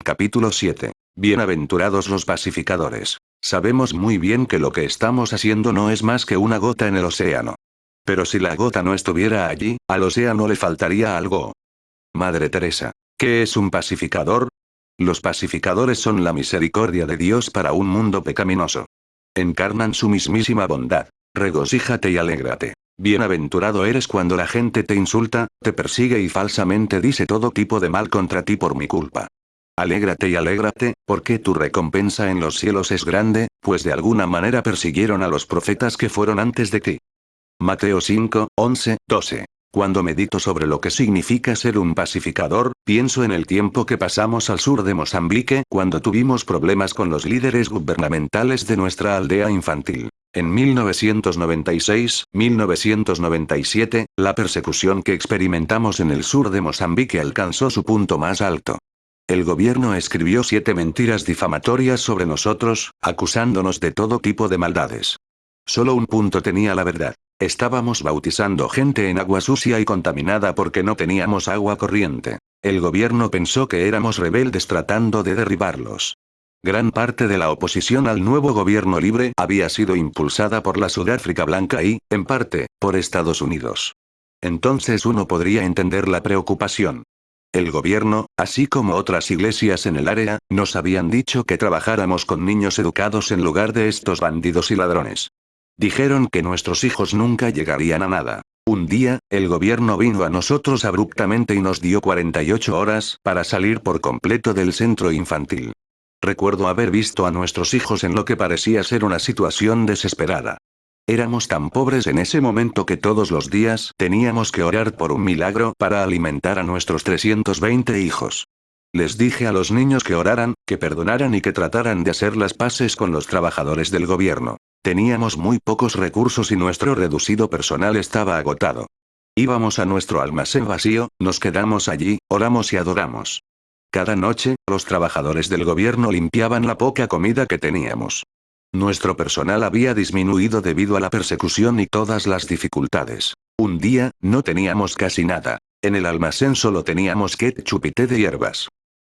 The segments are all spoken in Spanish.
Capítulo 7. Bienaventurados los pacificadores. Sabemos muy bien que lo que estamos haciendo no es más que una gota en el océano. Pero si la gota no estuviera allí, al océano le faltaría algo. Madre Teresa. ¿Qué es un pacificador? Los pacificadores son la misericordia de Dios para un mundo pecaminoso. Encarnan su mismísima bondad. Regocíjate y alégrate. Bienaventurado eres cuando la gente te insulta, te persigue y falsamente dice todo tipo de mal contra ti por mi culpa. Alégrate, porque tu recompensa en los cielos es grande, pues de alguna manera persiguieron a los profetas que fueron antes de ti. Mateo 5, 11, 12. Cuando medito sobre lo que significa ser un pacificador, pienso en el tiempo que pasamos al sur de Mozambique cuando tuvimos problemas con los líderes gubernamentales de nuestra aldea infantil. En 1996-1997, la persecución que experimentamos en el sur de Mozambique alcanzó su punto más alto. El gobierno escribió 7 mentiras difamatorias sobre nosotros, acusándonos de todo tipo de maldades. Solo un punto tenía la verdad. Estábamos bautizando gente en agua sucia y contaminada porque no teníamos agua corriente. El gobierno pensó que éramos rebeldes tratando de derribarlos. Gran parte de la oposición al nuevo gobierno libre había sido impulsada por la Sudáfrica Blanca y, en parte, por Estados Unidos. Entonces uno podría entender la preocupación. El gobierno, así como otras iglesias en el área, nos habían dicho que trabajáramos con niños educados en lugar de estos bandidos y ladrones. Dijeron que nuestros hijos nunca llegarían a nada. Un día, el gobierno vino a nosotros abruptamente y nos dio 48 horas para salir por completo del centro infantil. Recuerdo haber visto a nuestros hijos en lo que parecía ser una situación desesperada. Éramos tan pobres en ese momento que todos los días teníamos que orar por un milagro para alimentar a nuestros 320 hijos. Les dije a los niños que oraran, que perdonaran y que trataran de hacer las paces con los trabajadores del gobierno. Teníamos muy pocos recursos y nuestro reducido personal estaba agotado. Íbamos a nuestro almacén vacío, nos quedamos allí, oramos y adoramos. Cada noche, los trabajadores del gobierno limpiaban la poca comida que teníamos. Nuestro personal había disminuido debido a la persecución y todas las dificultades. Un día, no teníamos casi nada. En el almacén solo teníamos ketchup y té de hierbas.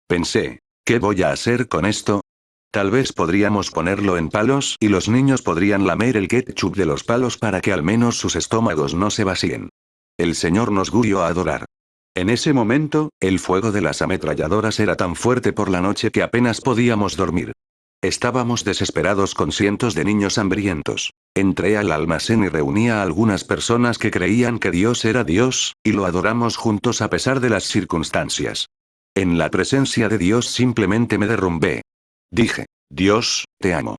Pensé, ¿qué voy a hacer con esto? Tal vez podríamos ponerlo en palos y los niños podrían lamer el ketchup de los palos para que al menos sus estómagos no se vacíen. El Señor nos guió a adorar. En ese momento, el fuego de las ametralladoras era tan fuerte por la noche que apenas podíamos dormir. Estábamos desesperados con cientos de niños hambrientos. Entré al almacén y reuní a algunas personas que creían que Dios era Dios, y lo adoramos juntos a pesar de las circunstancias. En la presencia de Dios simplemente me derrumbé. Dije, Dios, te amo.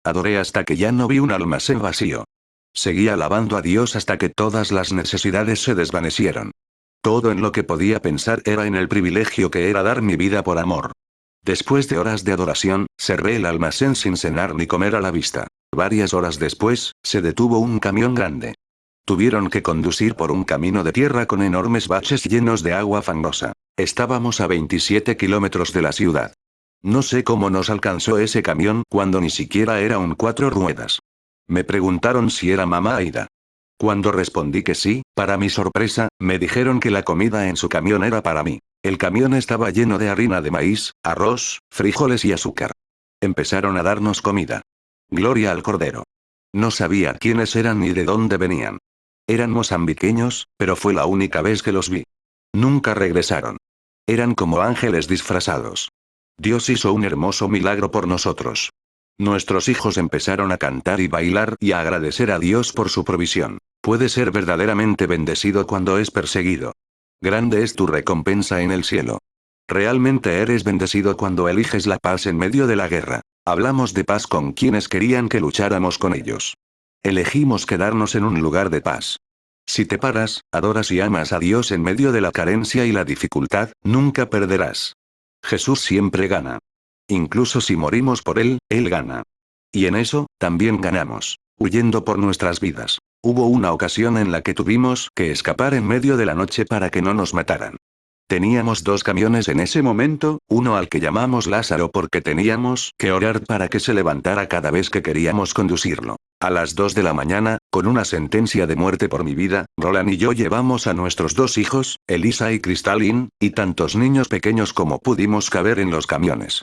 Adoré hasta que ya no vi un almacén vacío. Seguí alabando a Dios hasta que todas las necesidades se desvanecieron. Todo en lo que podía pensar era en el privilegio que era dar mi vida por amor. Después de horas de adoración, cerré el almacén sin cenar ni comer a la vista. Varias horas después, se detuvo un camión grande. Tuvieron que conducir por un camino de tierra con enormes baches llenos de agua fangosa. Estábamos a 27 kilómetros de la ciudad. No sé cómo nos alcanzó ese camión cuando ni siquiera era un 4 ruedas. Me preguntaron si era mamá Aida. Cuando respondí que sí, para mi sorpresa, me dijeron que la comida en su camión era para mí. El camión estaba lleno de harina de maíz, arroz, frijoles y azúcar. Empezaron a darnos comida. Gloria al Cordero. No sabía quiénes eran ni de dónde venían. Eran mozambiqueños, pero fue la única vez que los vi. Nunca regresaron. Eran como ángeles disfrazados. Dios hizo un hermoso milagro por nosotros. Nuestros hijos empezaron a cantar y bailar y a agradecer a Dios por su provisión. Puede ser verdaderamente bendecido cuando es perseguido. Grande es tu recompensa en el cielo. Realmente eres bendecido cuando eliges la paz en medio de la guerra. Hablamos de paz con quienes querían que lucháramos con ellos. Elegimos quedarnos en un lugar de paz. Si te paras, adoras y amas a Dios en medio de la carencia y la dificultad, nunca perderás. Jesús siempre gana. Incluso si morimos por Él, Él gana. Y en eso, también ganamos, huyendo por nuestras vidas. Hubo una ocasión en la que tuvimos que escapar en medio de la noche para que no nos mataran. Teníamos 2 camiones en ese momento, uno al que llamamos Lázaro porque teníamos que orar para que se levantara cada vez que queríamos conducirlo. A las 2 de la mañana, con una sentencia de muerte por mi vida, Roland y yo llevamos a nuestros 2 hijos, Elisa y Crystalline, y tantos niños pequeños como pudimos caber en los camiones.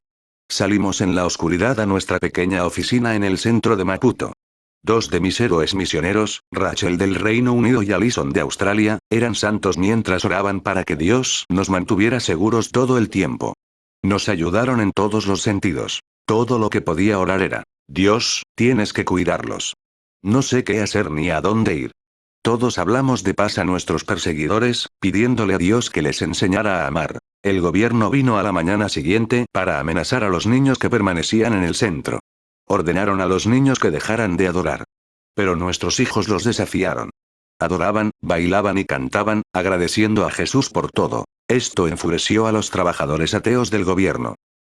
Salimos en la oscuridad a nuestra pequeña oficina en el centro de Maputo. 2 de mis héroes misioneros, Rachel del Reino Unido y Alison de Australia, eran santos mientras oraban para que Dios nos mantuviera seguros todo el tiempo. Nos ayudaron en todos los sentidos. Todo lo que podía orar era: Dios, tienes que cuidarlos. No sé qué hacer ni a dónde ir. Todos hablamos de paz a nuestros perseguidores, pidiéndole a Dios que les enseñara a amar. El gobierno vino a la mañana siguiente para amenazar a los niños que permanecían en el centro. Ordenaron a los niños que dejaran de adorar. Pero nuestros hijos los desafiaron. Adoraban, bailaban y cantaban, agradeciendo a Jesús por todo. Esto enfureció a los trabajadores ateos del gobierno.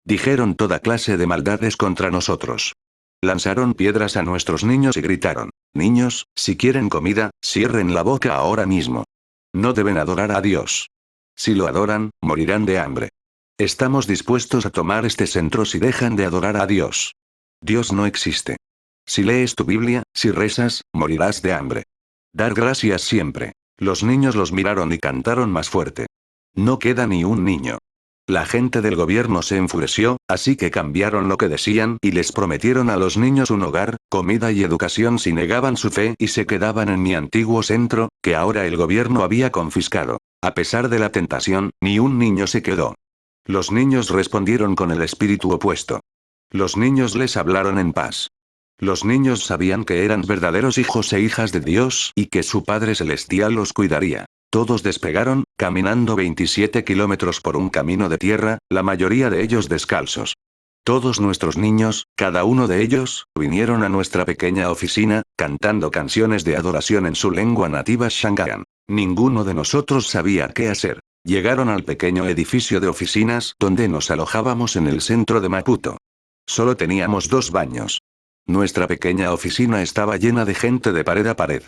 Dijeron toda clase de maldades contra nosotros. Lanzaron piedras a nuestros niños y gritaron: niños, si quieren comida, cierren la boca ahora mismo. No deben adorar a Dios. Si lo adoran, morirán de hambre. Estamos dispuestos a tomar este centro si dejan de adorar a Dios. Dios no existe. Si lees tu Biblia, si rezas, morirás de hambre. Dar gracias siempre. Los niños los miraron y cantaron más fuerte. No queda ni un niño. La gente del gobierno se enfureció, así que cambiaron lo que decían y les prometieron a los niños un hogar, comida y educación si negaban su fe y se quedaban en mi antiguo centro, que ahora el gobierno había confiscado. A pesar de la tentación, ni un niño se quedó. Los niños respondieron con el espíritu opuesto. Los niños les hablaron en paz. Los niños sabían que eran verdaderos hijos e hijas de Dios y que su Padre Celestial los cuidaría. Todos despegaron, caminando 27 kilómetros por un camino de tierra, la mayoría de ellos descalzos. Todos nuestros niños, cada uno de ellos, vinieron a nuestra pequeña oficina, cantando canciones de adoración en su lengua nativa Shangaan. Ninguno de nosotros sabía qué hacer. Llegaron al pequeño edificio de oficinas donde nos alojábamos en el centro de Maputo. Solo teníamos 2 baños. Nuestra pequeña oficina estaba llena de gente de pared a pared.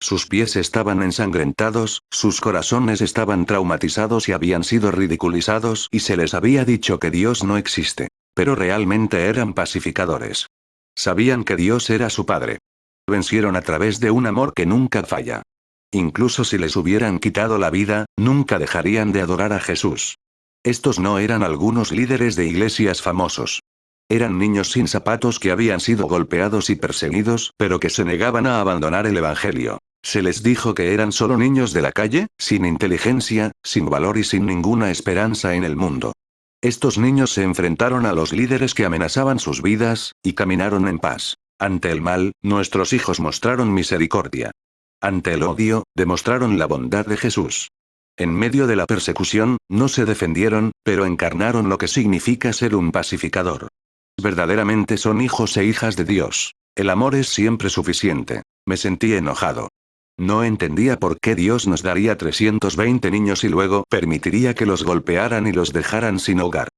Sus pies estaban ensangrentados, sus corazones estaban traumatizados y habían sido ridiculizados y se les había dicho que Dios no existe. Pero realmente eran pacificadores. Sabían que Dios era su Padre. Vencieron a través de un amor que nunca falla. Incluso si les hubieran quitado la vida, nunca dejarían de adorar a Jesús. Estos no eran algunos líderes de iglesias famosos. Eran niños sin zapatos que habían sido golpeados y perseguidos, pero que se negaban a abandonar el Evangelio. Se les dijo que eran solo niños de la calle, sin inteligencia, sin valor y sin ninguna esperanza en el mundo. Estos niños se enfrentaron a los líderes que amenazaban sus vidas, y caminaron en paz. Ante el mal, nuestros hijos mostraron misericordia. Ante el odio, demostraron la bondad de Jesús. En medio de la persecución, no se defendieron, pero encarnaron lo que significa ser un pacificador. Verdaderamente son hijos e hijas de Dios. El amor es siempre suficiente. Me sentí enojado. No entendía por qué Dios nos daría 320 niños y luego permitiría que los golpearan y los dejaran sin hogar.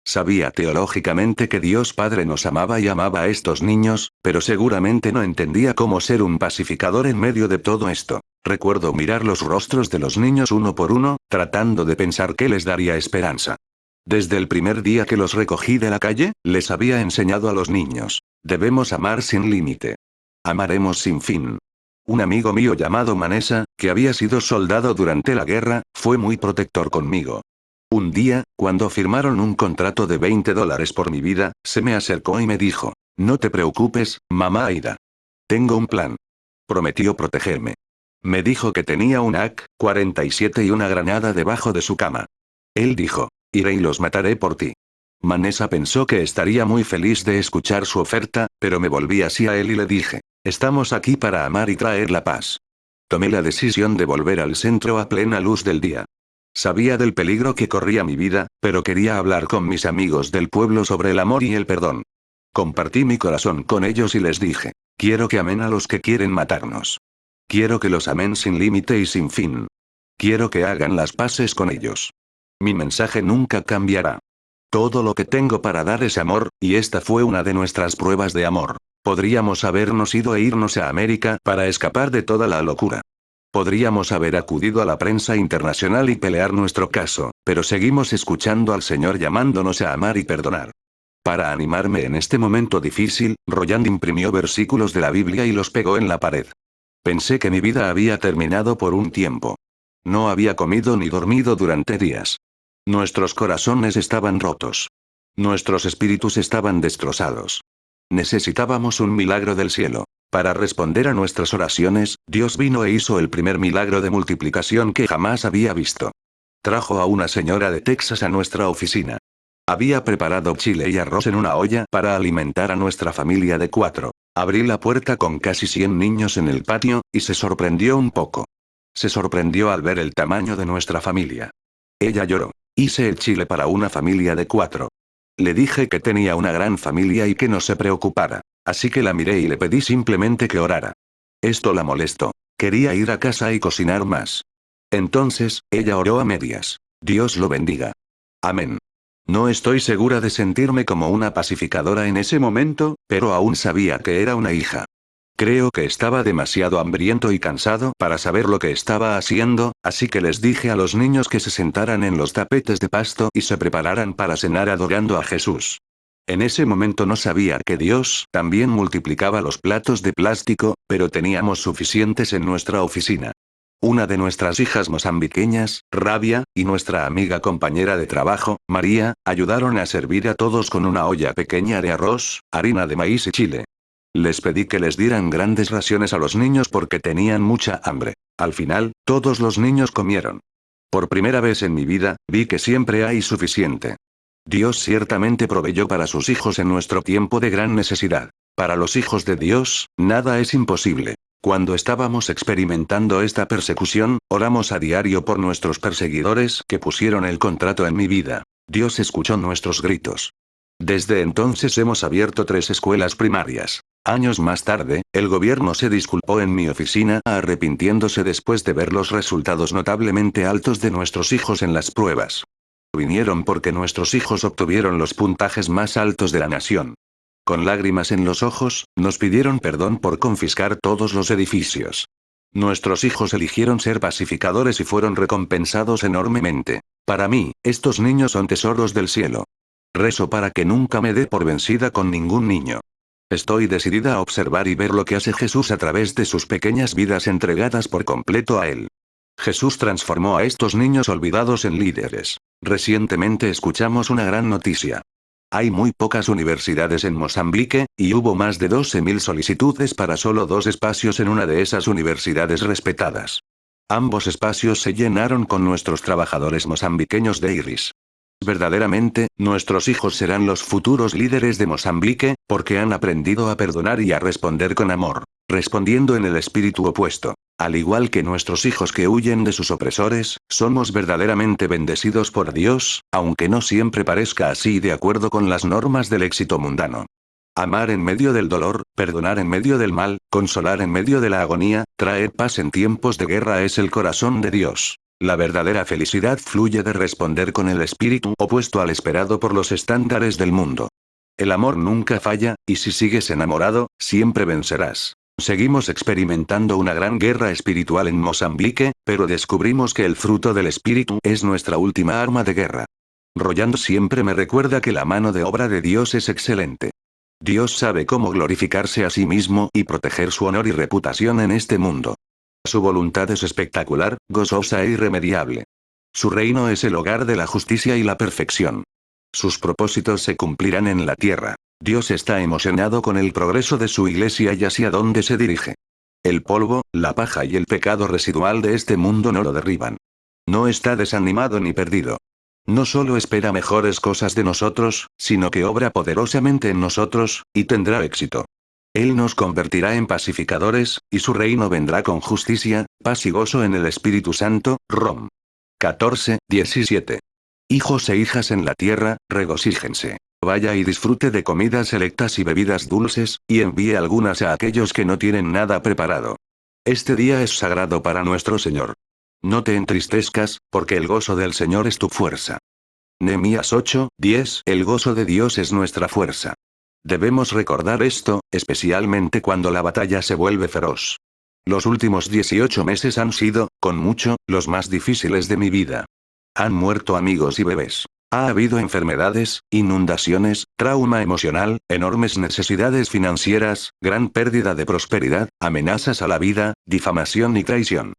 Sabía teológicamente que Dios Padre nos amaba y amaba a estos niños, pero seguramente no entendía cómo ser un pacificador en medio de todo esto. Recuerdo mirar los rostros de los niños uno por uno, tratando de pensar qué les daría esperanza. Desde el primer día que los recogí de la calle, les había enseñado a los niños: debemos amar sin límite. Amaremos sin fin. Un amigo mío llamado Manesa, que había sido soldado durante la guerra, fue muy protector conmigo. Un día, cuando firmaron un contrato de $20 por mi vida, se me acercó y me dijo: no te preocupes, mamá Aida. Tengo un plan. Prometió protegerme. Me dijo que tenía un AK-47 y una granada debajo de su cama. Él dijo: iré y los mataré por ti. Manesa pensó que estaría muy feliz de escuchar su oferta, pero me volví hacia él y le dije: estamos aquí para amar y traer la paz. Tomé la decisión de volver al centro a plena luz del día. Sabía del peligro que corría mi vida, pero quería hablar con mis amigos del pueblo sobre el amor y el perdón. Compartí mi corazón con ellos y les dije: quiero que amen a los que quieren matarnos. Quiero que los amen sin límite y sin fin. Quiero que hagan las paces con ellos. Mi mensaje nunca cambiará. Todo lo que tengo para dar es amor, y esta fue una de nuestras pruebas de amor. Podríamos habernos ido e irnos a América para escapar de toda la locura. Podríamos haber acudido a la prensa internacional y pelear nuestro caso, pero seguimos escuchando al Señor llamándonos a amar y perdonar. Para animarme en este momento difícil, Roland imprimió versículos de la Biblia y los pegó en la pared. Pensé que mi vida había terminado por un tiempo. No había comido ni dormido durante días. Nuestros corazones estaban rotos. Nuestros espíritus estaban destrozados. Necesitábamos un milagro del cielo. Para responder a nuestras oraciones, Dios vino e hizo el primer milagro de multiplicación que jamás había visto. Trajo a una señora de Texas a nuestra oficina. Había preparado chile y arroz en una olla para alimentar a nuestra familia de 4. Abrí la puerta con casi 100 niños en el patio, y se sorprendió un poco. Se sorprendió al ver el tamaño de nuestra familia. Ella lloró. Hice el chile para una familia de 4. Le dije que tenía una gran familia y que no se preocupara. Así que la miré y le pedí simplemente que orara. Esto la molestó. Quería ir a casa y cocinar más. Entonces, ella oró a medias. Dios lo bendiga. Amén. No estoy segura de sentirme como una pacificadora en ese momento, pero aún sabía que era una hija. Creo que estaba demasiado hambriento y cansado para saber lo que estaba haciendo, así que les dije a los niños que se sentaran en los tapetes de pasto y se prepararan para cenar adorando a Jesús. En ese momento no sabía que Dios también multiplicaba los platos de plástico, pero teníamos suficientes en nuestra oficina. Una de nuestras hijas mozambiqueñas, Rabia, y nuestra amiga compañera de trabajo, María, ayudaron a servir a todos con una olla pequeña de arroz, harina de maíz y chile. Les pedí que les dieran grandes raciones a los niños porque tenían mucha hambre. Al final, todos los niños comieron. Por primera vez en mi vida, vi que siempre hay suficiente. Dios ciertamente proveyó para sus hijos en nuestro tiempo de gran necesidad. Para los hijos de Dios, nada es imposible. Cuando estábamos experimentando esta persecución, oramos a diario por nuestros perseguidores que pusieron el contrato en mi vida. Dios escuchó nuestros gritos. Desde entonces hemos abierto 3 escuelas primarias. Años más tarde, el gobierno se disculpó en mi oficina, arrepintiéndose después de ver los resultados notablemente altos de nuestros hijos en las pruebas. Vinieron porque nuestros hijos obtuvieron los puntajes más altos de la nación. Con lágrimas en los ojos, nos pidieron perdón por confiscar todos los edificios. Nuestros hijos eligieron ser pacificadores y fueron recompensados enormemente. Para mí, estos niños son tesoros del cielo. Rezo para que nunca me dé por vencida con ningún niño. Estoy decidida a observar y ver lo que hace Jesús a través de sus pequeñas vidas entregadas por completo a Él. Jesús transformó a estos niños olvidados en líderes. Recientemente escuchamos una gran noticia. Hay muy pocas universidades en Mozambique, y hubo más de 12.000 solicitudes para solo 2 espacios en una de esas universidades respetadas. Ambos espacios se llenaron con nuestros trabajadores mozambiqueños de Iris. Verdaderamente, nuestros hijos serán los futuros líderes de Mozambique, porque han aprendido a perdonar y a responder con amor, respondiendo en el espíritu opuesto. Al igual que nuestros hijos que huyen de sus opresores, somos verdaderamente bendecidos por Dios, aunque no siempre parezca así de acuerdo con las normas del éxito mundano. Amar en medio del dolor, perdonar en medio del mal, consolar en medio de la agonía, traer paz en tiempos de guerra es el corazón de Dios. La verdadera felicidad fluye de responder con el espíritu opuesto al esperado por los estándares del mundo. El amor nunca falla, y si sigues enamorado, siempre vencerás. Seguimos experimentando una gran guerra espiritual en Mozambique, pero descubrimos que el fruto del espíritu es nuestra última arma de guerra. Roland siempre me recuerda que la mano de obra de Dios es excelente. Dios sabe cómo glorificarse a sí mismo y proteger su honor y reputación en este mundo. Su voluntad es espectacular, gozosa e irremediable. Su reino es el hogar de la justicia y la perfección. Sus propósitos se cumplirán en la tierra. Dios está emocionado con el progreso de su iglesia y hacia dónde se dirige. El polvo, la paja y el pecado residual de este mundo no lo derriban. No está desanimado ni perdido. No solo espera mejores cosas de nosotros, sino que obra poderosamente en nosotros, y tendrá éxito. Él nos convertirá en pacificadores, y su reino vendrá con justicia, paz y gozo en el Espíritu Santo. Rom. 14:17. Hijos e hijas en la tierra, regocíjense. Vaya y disfrute de comidas selectas y bebidas dulces, y envíe algunas a aquellos que no tienen nada preparado. Este día es sagrado para nuestro Señor. No te entristezcas, porque el gozo del Señor es tu fuerza. Nehemías 8:10. El gozo de Dios es nuestra fuerza. Debemos recordar esto, especialmente cuando la batalla se vuelve feroz. Los últimos 18 meses han sido, con mucho, los más difíciles de mi vida. Han muerto amigos y bebés. Ha habido enfermedades, inundaciones, trauma emocional, enormes necesidades financieras, gran pérdida de prosperidad, amenazas a la vida, difamación y traición.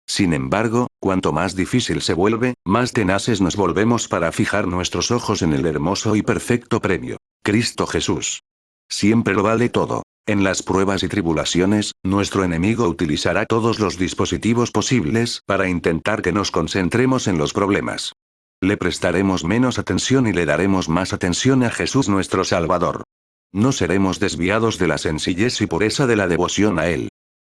Sin embargo, cuanto más difícil se vuelve, más tenaces nos volvemos para fijar nuestros ojos en el hermoso y perfecto premio. Cristo Jesús. Siempre lo vale todo. En las pruebas y tribulaciones, nuestro enemigo utilizará todos los dispositivos posibles para intentar que nos concentremos en los problemas. Le prestaremos menos atención y le daremos más atención a Jesús nuestro Salvador. No seremos desviados de la sencillez y pureza de la devoción a Él.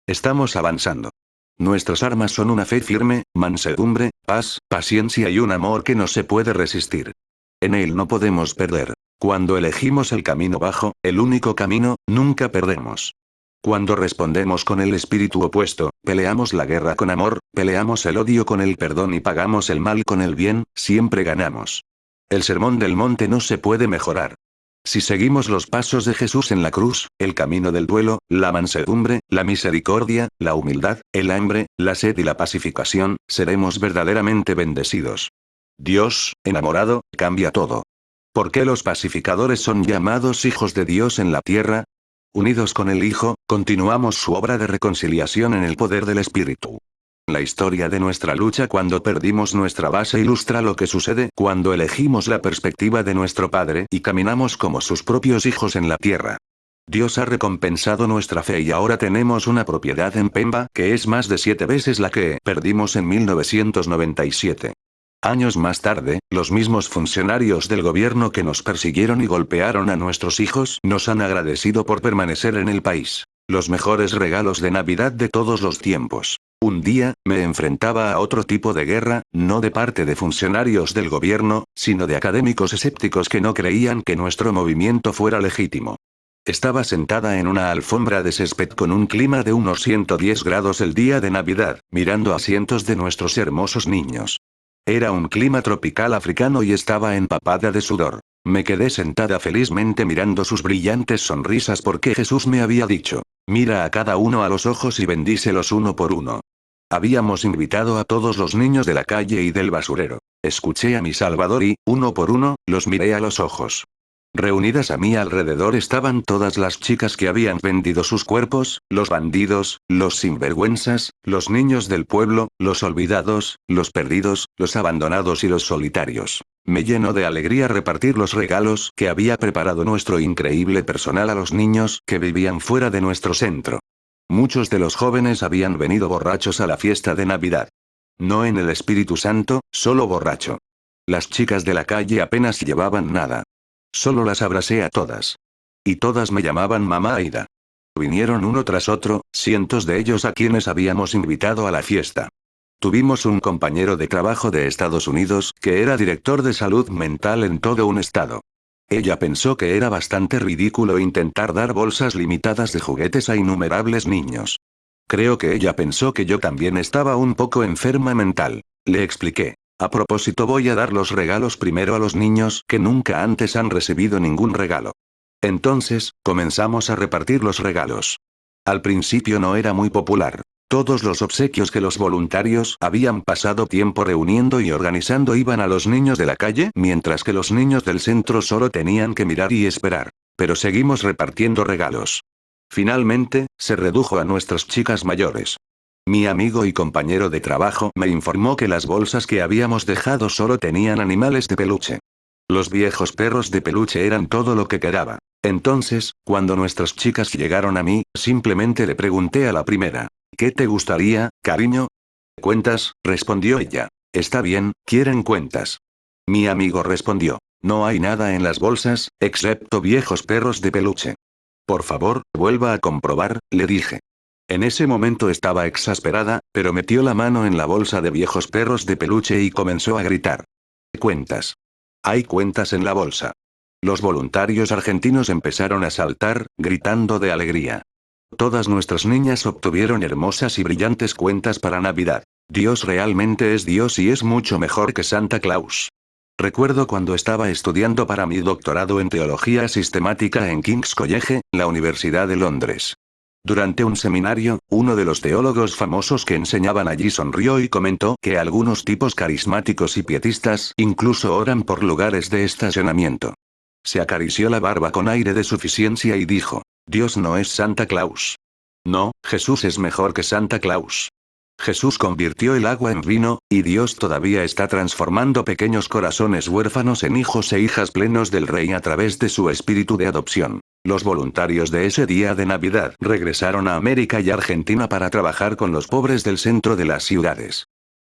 Estamos avanzando. Nuestras armas son una fe firme, mansedumbre, paz, paciencia y un amor que no se puede resistir. En Él no podemos perder. Cuando elegimos el camino bajo, el único camino, nunca perdemos. Cuando respondemos con el espíritu opuesto, peleamos la guerra con amor, peleamos el odio con el perdón y pagamos el mal con el bien, siempre ganamos. El sermón del monte no se puede mejorar. Si seguimos los pasos de Jesús en la cruz, el camino del duelo, la mansedumbre, la misericordia, la humildad, el hambre, la sed y la pacificación, seremos verdaderamente bendecidos. Dios, enamorado, cambia todo. ¿Por qué los pacificadores son llamados hijos de Dios en la tierra? Unidos con el Hijo, continuamos su obra de reconciliación en el poder del Espíritu. La historia de nuestra lucha cuando perdimos nuestra base ilustra lo que sucede cuando elegimos la perspectiva de nuestro Padre y caminamos como sus propios hijos en la tierra. Dios ha recompensado nuestra fe y ahora tenemos una propiedad en Pemba que es más de 7 veces la que perdimos en 1997. Años más tarde, los mismos funcionarios del gobierno que nos persiguieron y golpearon a nuestros hijos nos han agradecido por permanecer en el país. Los mejores regalos de Navidad de todos los tiempos. Un día, me enfrentaba a otro tipo de guerra, no de parte de funcionarios del gobierno, sino de académicos escépticos que no creían que nuestro movimiento fuera legítimo. Estaba sentada en una alfombra de césped con un clima de unos 110 grados el día de Navidad, mirando a cientos de nuestros hermosos niños. Era un clima tropical africano y estaba empapada de sudor. Me quedé sentada felizmente mirando sus brillantes sonrisas porque Jesús me había dicho, mira a cada uno a los ojos y bendícelos uno por uno. Habíamos invitado a todos los niños de la calle y del basurero. Escuché a mi Salvador y, uno por uno, los miré a los ojos. Reunidas a mi alrededor estaban todas las chicas que habían vendido sus cuerpos, los bandidos, los sinvergüenzas, los niños del pueblo, los olvidados, los perdidos, los abandonados y los solitarios. Me llenó de alegría repartir los regalos que había preparado nuestro increíble personal a los niños que vivían fuera de nuestro centro. Muchos de los jóvenes habían venido borrachos a la fiesta de Navidad. No en el Espíritu Santo, solo borracho. Las chicas de la calle apenas llevaban nada. Solo las abracé a todas. Y todas me llamaban Mamá Aida. Vinieron uno tras otro, cientos de ellos a quienes habíamos invitado a la fiesta. Tuvimos un compañero de trabajo de Estados Unidos que era director de salud mental en todo un estado. Ella pensó que era bastante ridículo intentar dar bolsas limitadas de juguetes a innumerables niños. Creo que ella pensó que yo también estaba un poco enferma mental. Le expliqué. A propósito, voy a dar los regalos primero a los niños que nunca antes han recibido ningún regalo. Entonces, comenzamos a repartir los regalos. Al principio no era muy popular. Todos los obsequios que los voluntarios habían pasado tiempo reuniendo y organizando iban a los niños de la calle, mientras que los niños del centro solo tenían que mirar y esperar. Pero seguimos repartiendo regalos. Finalmente, se redujo a nuestras chicas mayores. Mi amigo y compañero de trabajo me informó que las bolsas que habíamos dejado solo tenían animales de peluche. Los viejos perros de peluche eran todo lo que quedaba. Entonces, cuando nuestras chicas llegaron a mí, simplemente le pregunté a la primera, ¿qué te gustaría, cariño? Cuentas, respondió ella. Está bien, quieren cuentas. Mi amigo respondió, no hay nada en las bolsas, excepto viejos perros de peluche. Por favor, vuelva a comprobar, le dije. En ese momento estaba exasperada, pero metió la mano en la bolsa de viejos perros de peluche y comenzó a gritar. Cuentas. Hay cuentas en la bolsa. Los voluntarios argentinos empezaron a saltar, gritando de alegría. Todas nuestras niñas obtuvieron hermosas y brillantes cuentas para Navidad. Dios realmente es Dios y es mucho mejor que Santa Claus. Recuerdo cuando estaba estudiando para mi doctorado en teología sistemática en King's College, la Universidad de Londres. Durante un seminario, uno de los teólogos famosos que enseñaban allí sonrió y comentó que algunos tipos carismáticos y pietistas incluso oran por lugares de estacionamiento. Se acarició la barba con aire de suficiencia y dijo: Dios no es Santa Claus. No, Jesús es mejor que Santa Claus. Jesús convirtió el agua en vino, y Dios todavía está transformando pequeños corazones huérfanos en hijos e hijas plenos del Rey a través de su espíritu de adopción. Los voluntarios de ese día de Navidad regresaron a América y Argentina para trabajar con los pobres del centro de las ciudades.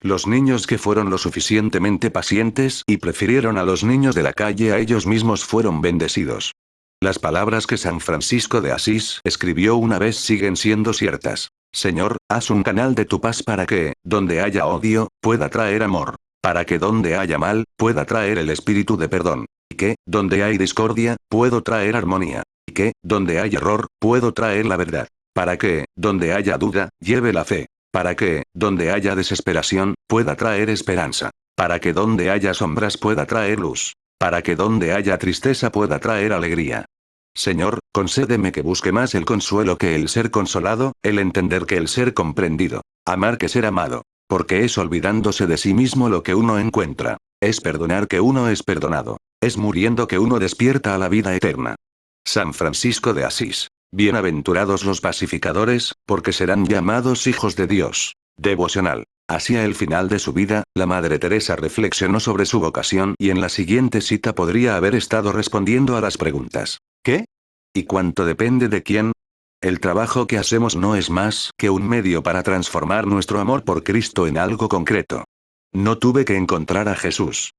Los niños que fueron lo suficientemente pacientes y prefirieron a los niños de la calle a ellos mismos fueron bendecidos. Las palabras que San Francisco de Asís escribió una vez siguen siendo ciertas. Señor, haz un canal de tu paz para que, donde haya odio, pueda traer amor. Para que donde haya mal, pueda traer el espíritu de perdón. Y que, donde hay discordia, puedo traer armonía. Y que, donde hay error, puedo traer la verdad. Para que, donde haya duda, lleve la fe. Para que, donde haya desesperación, pueda traer esperanza. Para que donde haya sombras pueda traer luz. Para que donde haya tristeza pueda traer alegría. Señor, concédeme que busque más el consuelo que el ser consolado, el entender que el ser comprendido, amar que ser amado. Porque es olvidándose de sí mismo lo que uno encuentra. Es perdonar que uno es perdonado. Es muriendo que uno despierta a la vida eterna. San Francisco de Asís. Bienaventurados los pacificadores, porque serán llamados hijos de Dios. Devocional. Hacia el final de su vida, la Madre Teresa reflexionó sobre su vocación y en la siguiente cita podría haber estado respondiendo a las preguntas: ¿qué? ¿Y cuánto depende de quién? El trabajo que hacemos no es más que un medio para transformar nuestro amor por Cristo en algo concreto. No tuve que encontrar a Jesús.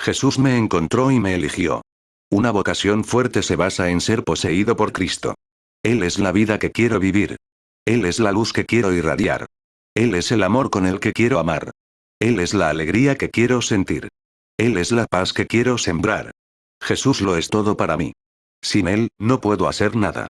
Jesús me encontró y me eligió. Una vocación fuerte se basa en ser poseído por Cristo. Él es la vida que quiero vivir. Él es la luz que quiero irradiar. Él es el amor con el que quiero amar. Él es la alegría que quiero sentir. Él es la paz que quiero sembrar. Jesús lo es todo para mí. Sin Él, no puedo hacer nada.